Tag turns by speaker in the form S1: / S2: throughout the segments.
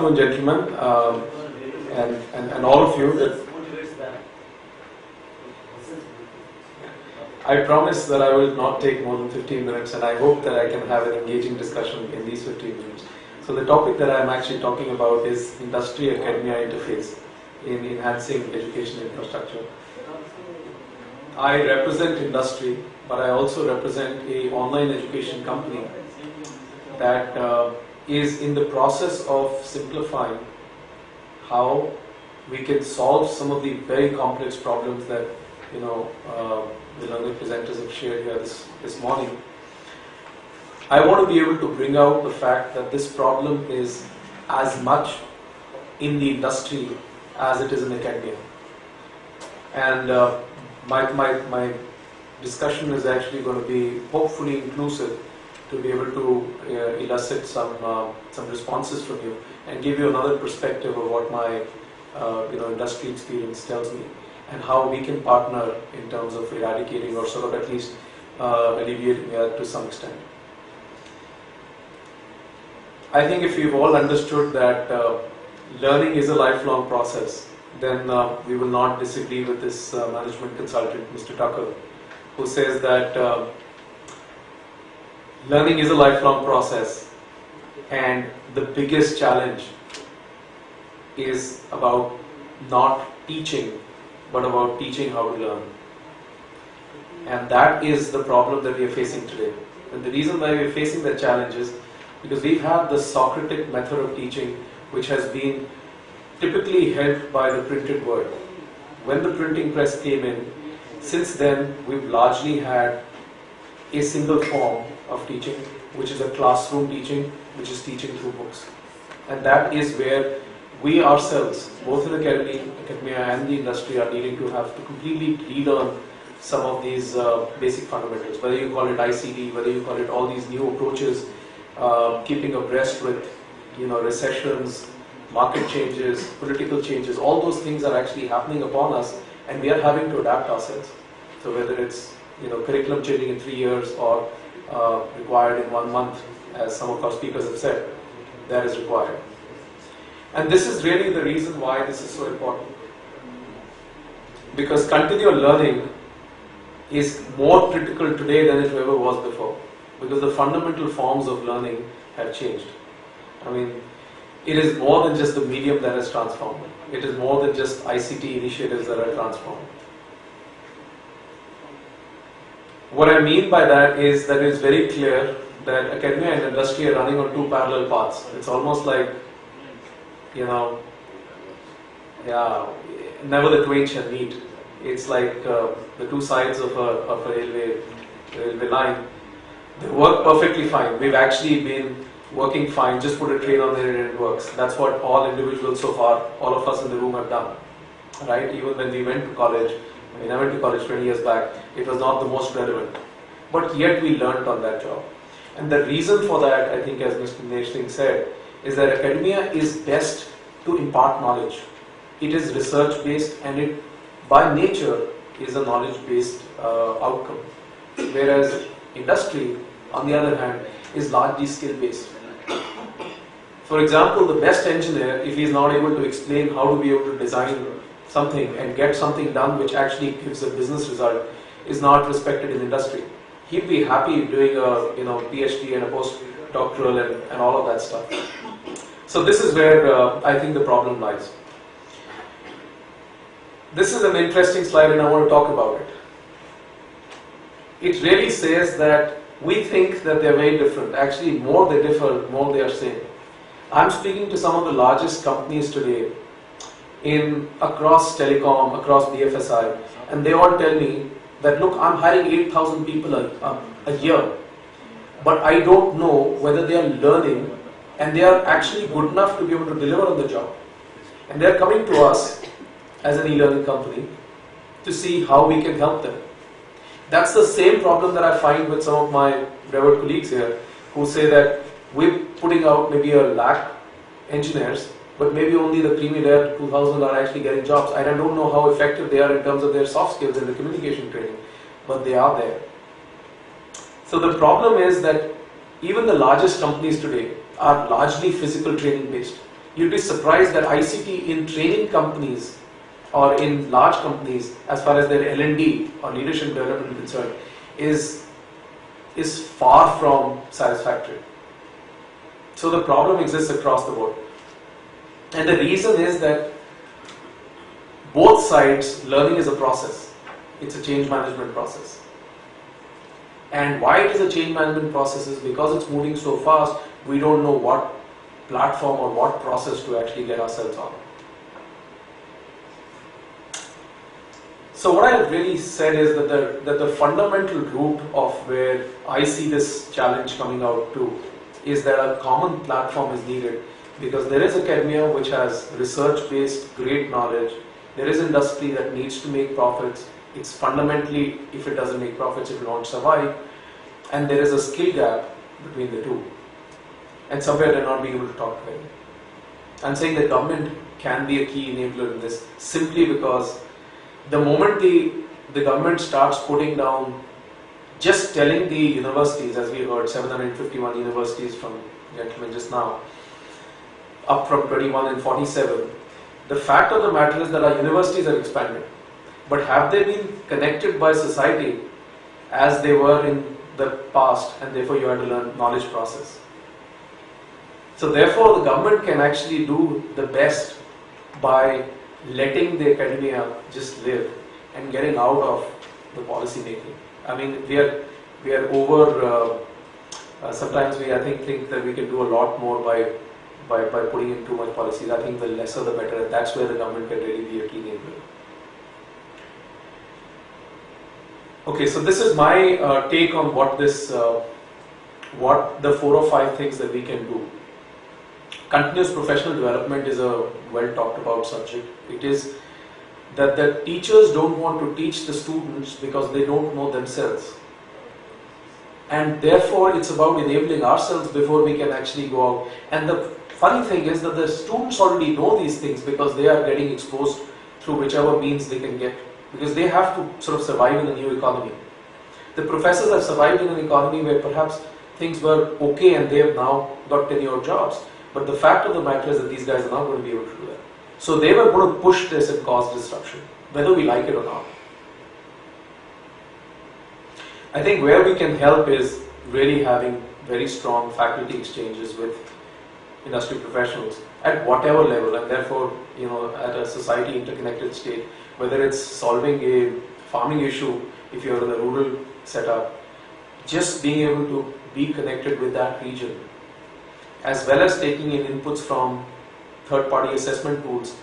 S1: afternoon, gentlemen, and all of you. I promise that I will not take more than 15 minutes, and I hope that I can have an engaging discussion in these 15 minutes. So the topic that I am actually talking about is industry-academia interface in enhancing education infrastructure. I represent industry, but I also represent an online education company that is in the process of simplifying how we can solve some of the very complex problems that the learning presenters have shared here this morning. I want to be able to bring out the fact that this problem is as much in the industry as it is in academia. And my discussion is actually going to be hopefully inclusive to be able to elicit some responses from you and give you another perspective of what my industry experience tells me, and how we can partner in terms of eradicating or sort of at least alleviating that to some extent. I think if we've all understood that learning is a lifelong process, then we will not disagree with this management consultant, Mr. Tucker, who says that learning is a lifelong process, and the biggest challenge is about not teaching, but about teaching how to learn. And that is the problem that we are facing today. And the reason why we are facing that challenge is because we've had the Socratic method of teaching, which has been typically held by the printed word. When the printing press came in, since then we've largely had a single form of teaching, which is a classroom teaching, which is teaching through books. And that is where we ourselves, both in academia and the industry, are needing to have to completely relearn some of these basic fundamentals, whether you call it ICT, whether you call it all these new approaches, keeping abreast with recessions, market changes, political changes. All those things are actually happening upon us, and we are having to adapt ourselves. So whether it's curriculum changing in 3 years or required in 1 month, as some of our speakers have said, that is required. And this is really the reason why this is so important. Because continual learning is more critical today than it ever was before. Because the fundamental forms of learning have changed. I mean, it is more than just the medium that has transformed. It is more than just ICT initiatives that are transformed. What I mean by that is that it is very clear that academia and industry are running on two parallel paths. It's almost like, never the twain shall meet. It's like the two sides of a railway line. They work perfectly fine. We've actually been working fine. Just put a train on there and it works. That's what all individuals so far, all of us in the room have done. Right? Even when we went to college, I went to college 20 years back, it was not the most relevant. But yet we learnt on that job. And the reason for that, I think, as Mr. Singh said, is that academia is best to impart knowledge. It is research based, and it by nature is a knowledge based outcome. Whereas industry, on the other hand, is largely skill based. For example, the best engineer, if he is not able to explain how to be able to design something and get something done which actually gives a business result, is not respected in industry. He'd be happy doing a PhD and a postdoctoral and all of that stuff. So this is where I think the problem lies. This is an interesting slide and I want to talk about it. It really says that we think that they're very different. Actually, more they differ, more they are same. I'm speaking to some of the largest companies today across telecom, across BFSI, and they all tell me that, look, I'm hiring 8,000 people a year, but I don't know whether they are learning and they are actually good enough to be able to deliver on the job. And they are coming to us as an e-learning company to see how we can help them. That's the same problem that I find with some of my revered colleagues here, who say that we're putting out maybe 100,000 engineers, but maybe only the creamy layer 2,000 are actually getting jobs. I don't know how effective they are in terms of their soft skills and the communication training, but they are there. So the problem is that even the largest companies today are largely physical training based. you'd be surprised that ICT in training companies or in large companies, as far as their L&D or leadership development is concerned, is far from satisfactory. So the problem exists across the board. And the reason is that both sides, learning is a process. It's a change management process. And why it is a change management process is because it's moving so fast, we don't know what platform or what process to actually get ourselves on. So what I have really said is that the fundamental root of where I see this challenge coming out to is that a common platform is needed, because there is academia which has research-based great knowledge, there is industry that needs to make profits, it's fundamentally, if it doesn't make profits, it will not survive, and there is a skill gap between the two. And somewhere they're not being able to talk together. I'm saying that government can be a key enabler in this, simply because the moment the government starts putting down, just telling the universities, as we heard, 751 universities from gentlemen just now, up from 21 and 47, the fact of the matter is that our universities are expanding. But have they been connected by society as they were in the past, and therefore you had to learn knowledge process? So therefore the government can actually do the best by letting the academia just live and getting out of the policy making. I mean, we are over, sometimes we I think that we can do a lot more by putting in too much policies. I think the lesser the better, and that's where the government can really be a key enabler. Okay, so this is my take on what the 4 or 5 things that we can do. Continuous professional development is a well talked about subject. It is that the teachers don't want to teach the students because they don't know themselves. And therefore it's about enabling ourselves before we can actually go out. And the funny thing is that the students already know these things because they are getting exposed through whichever means they can get, because they have to sort of survive in the new economy. The professors have survived in an economy where perhaps things were okay and they have now got tenured jobs. But the fact of the matter is that these guys are not going to be able to do that. So they were going to push this and cause disruption, whether we like it or not. I think where we can help is really having very strong faculty exchanges with industry professionals at whatever level, and therefore, at a society interconnected state, whether it's solving a farming issue, if you're in a rural setup, just being able to be connected with that region, as well as taking in inputs from third-party assessment tools,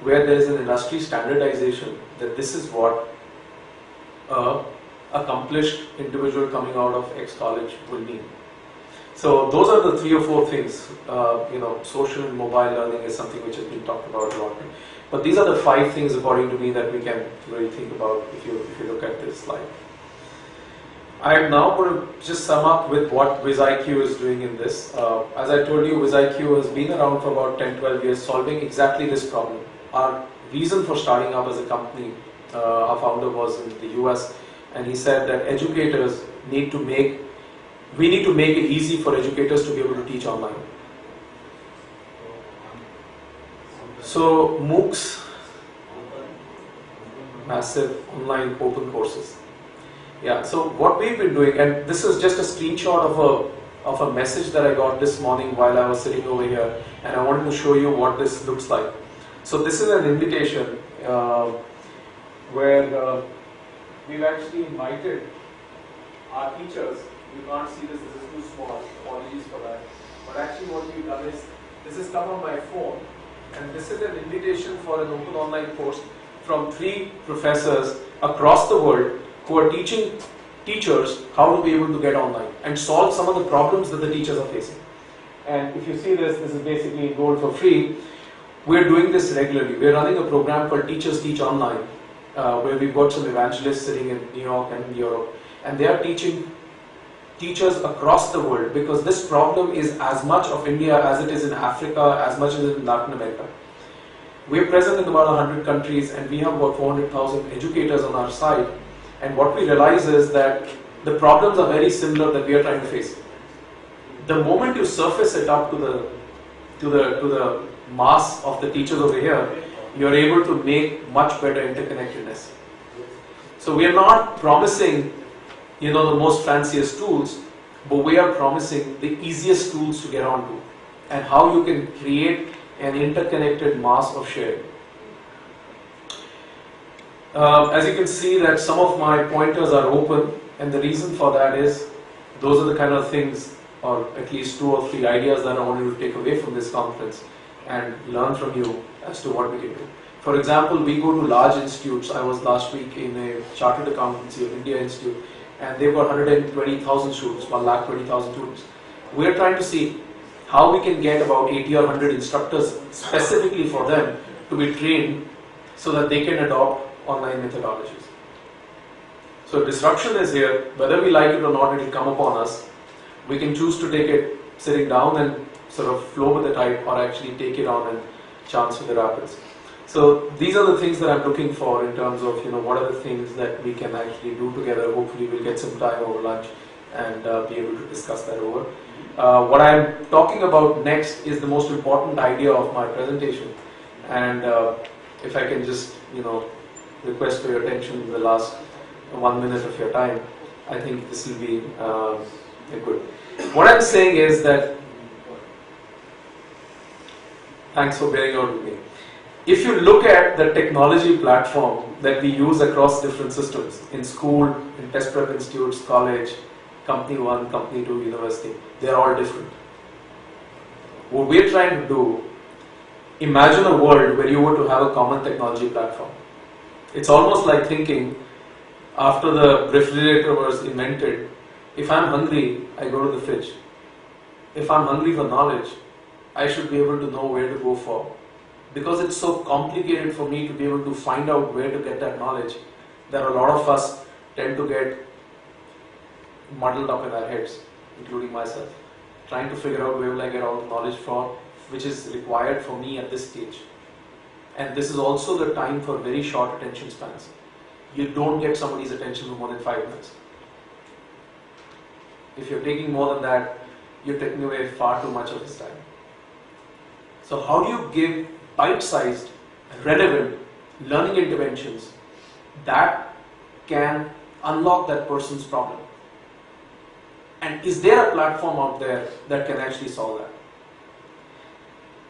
S1: where there is an industry standardization that this is what a accomplished individual coming out of X college will mean. So those are the 3 or 4 things. Social and mobile learning is something which has been talked about a lot. But these are the 5 things, according to me, that we can really think about if you look at this slide. I am now going to just sum up with what WizIQ is doing in this. As I told you, WizIQ has been around for about 10-12 years, solving exactly this problem. Our reason for starting up as a company, our founder was in the US, and he said that educators we need to make it easy for educators to be able to teach online. So MOOCs, massive online open courses. Yeah, so what we've been doing, and this is just a screenshot of a message that I got this morning while I was sitting over here, and I wanted to show you what this looks like. So this is an invitation where we've actually invited our teachers. You can't see this is too small, apologies for that. But actually what we've done is, this has come on my phone, and this is an invitation for an open online course from 3 professors across the world who are teaching teachers how to be able to get online and solve some of the problems that the teachers are facing. And if you see this is basically enrolled for free. We're doing this regularly. We're running a program called Teachers Teach Online, where we've got some evangelists sitting in New York and in Europe, and they are teaching teachers across the world, because this problem is as much of India as it is in Africa, as much as in Latin America. We're present in about 100 countries, and we have about 400,000 educators on our side. And what we realize is that the problems are very similar that we are trying to face. The moment you surface it up to the mass of the teachers over here, you're able to make much better interconnectedness. So we are not promising, the most fanciest tools, but we are promising the easiest tools to get onto, and how you can create an interconnected mass of sharing. As you can see that some of my pointers are open, and the reason for that is those are the kind of things, or at least 2 or 3 ideas that I wanted to take away from this conference and learn from you as to what we can do. For example, we go to large institutes. I was last week in a Chartered Accountancy of India Institute, and they've got 120,000 students, 1,20,000 students. We're trying to see how we can get about 80 or 100 instructors specifically for them to be trained so that they can adopt online methodologies. So disruption is here. Whether we like it or not, it will come upon us. We can choose to take it sitting down and sort of flow with the tide, or actually take it on and chance with the rapids. So these are the things that I'm looking for in terms of, what are the things that we can actually do together. Hopefully we'll get some time over lunch and be able to discuss that over. What I'm talking about next is the most important idea of my presentation. And if I can just, request for your attention in the last 1 minute of your time, I think this will be good. What I'm saying is that, thanks for bearing out with me. If you look at the technology platform that we use across different systems, in school, in test prep institutes, college, company 1, company 2, university, they're all different. What we're trying to do, imagine a world where you were to have a common technology platform. It's almost like thinking, after the refrigerator was invented, if I'm hungry, I go to the fridge. If I'm hungry for knowledge, I should be able to know where to go for. Because it's so complicated for me to be able to find out where to get that knowledge, that a lot of us tend to get muddled up in our heads, including myself, trying to figure out where will I get all the knowledge from, which is required for me at this stage. And this is also the time for very short attention spans. You don't get somebody's attention for more than 5 minutes. If you're taking more than that, you're taking away far too much of his time. So how do you give bite-sized, relevant learning interventions that can unlock that person's problem? And is there a platform out there that can actually solve that?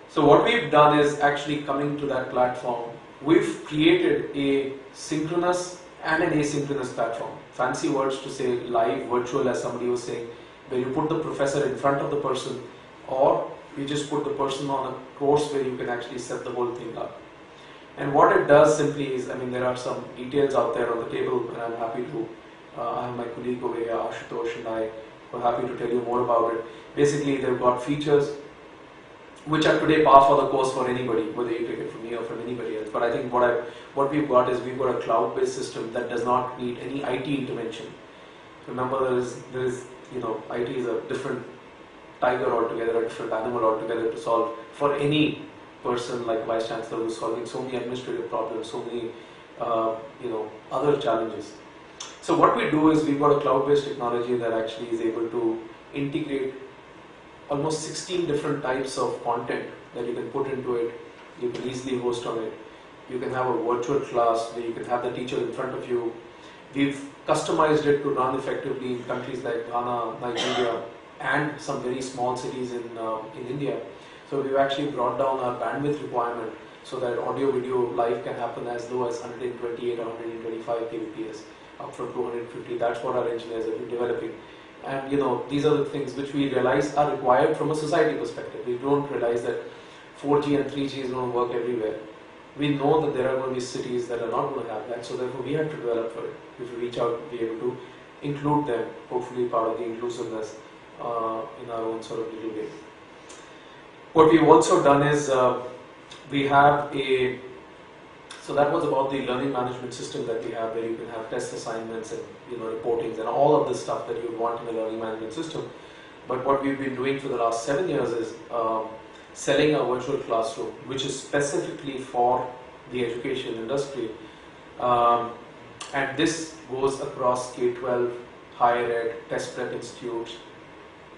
S1: So what we've done is actually coming to that platform. We've created a synchronous and an asynchronous platform. Fancy words to say live, virtual, as somebody was saying, where you put the professor in front of the person, or you just put the person on a course where you can actually set the whole thing up. And what it does simply is, there are some details out there on the table, and I'm happy to, I have my colleague over here, Ashutosh, and I are happy to tell you more about it. Basically, they've got features which are today par for the course for anybody, whether you take it from me or from anybody else. But I think what we've got is we've got a cloud-based system that does not need any IT intervention. Remember, there is IT is a different tiger altogether, a different animal altogether to solve for any person like Vice Chancellor who's solving so many administrative problems, so many other challenges. So what we do is we've got a cloud-based technology that actually is able to integrate almost 16 different types of content that you can put into it. You can easily host on it. You can have a virtual class where you can have the teacher in front of you. We've customized it to run effectively in countries like Ghana, Nigeria, and some very small cities in India. So we've actually brought down our bandwidth requirement so that audio video live can happen as low as 128 or 125 kbps, up from 250. That's what our engineers have been developing. And these are the things which we realize are required from a society perspective. We don't realize that 4G and 3G is going to work everywhere. We know that there are going to be cities that are not going to have that, so therefore we have to develop for it. If we reach out, be able to include them, hopefully part of the inclusiveness in our own sort of little way. What we've also done is we have so that was about the learning management system that we have, where you can have test assignments and reportings and all of the stuff that you want in the learning management system. But what we've been doing for the last 7 years is selling a virtual classroom, which is specifically for the education industry. And this goes across K-12, higher ed, test prep institutes,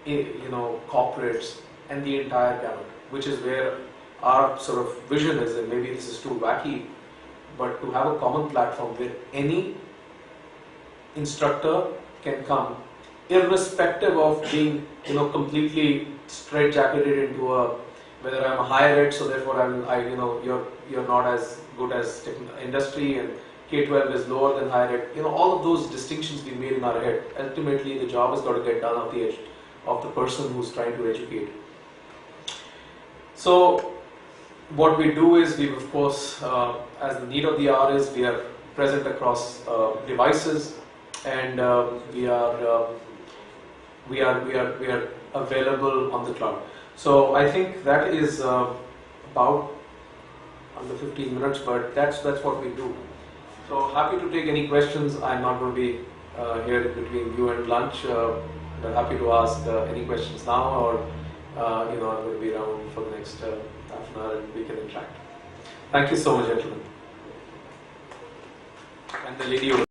S1: corporates, and the entire gamut, which is where our sort of vision is, and maybe this is too wacky, but to have a common platform where any instructor can come, irrespective of being, completely straitjacketed into a, whether I'm a higher ed, so therefore you're not as good as industry, and K-12 is lower than higher ed. All of those distinctions we made in our head. Ultimately, the job has got to get done at the edge of the person who's trying to educate. So what we do is, we of course, as the need of the hour is, we are present across devices, and we are available on the cloud. So I think that is about under 15 minutes, but that's what we do. So happy to take any questions. I'm not going to be here between you and lunch. But happy to ask any questions now, or I'm going to be around for the next half an hour, and we can interact. Thank you so much, gentlemen. And the lady over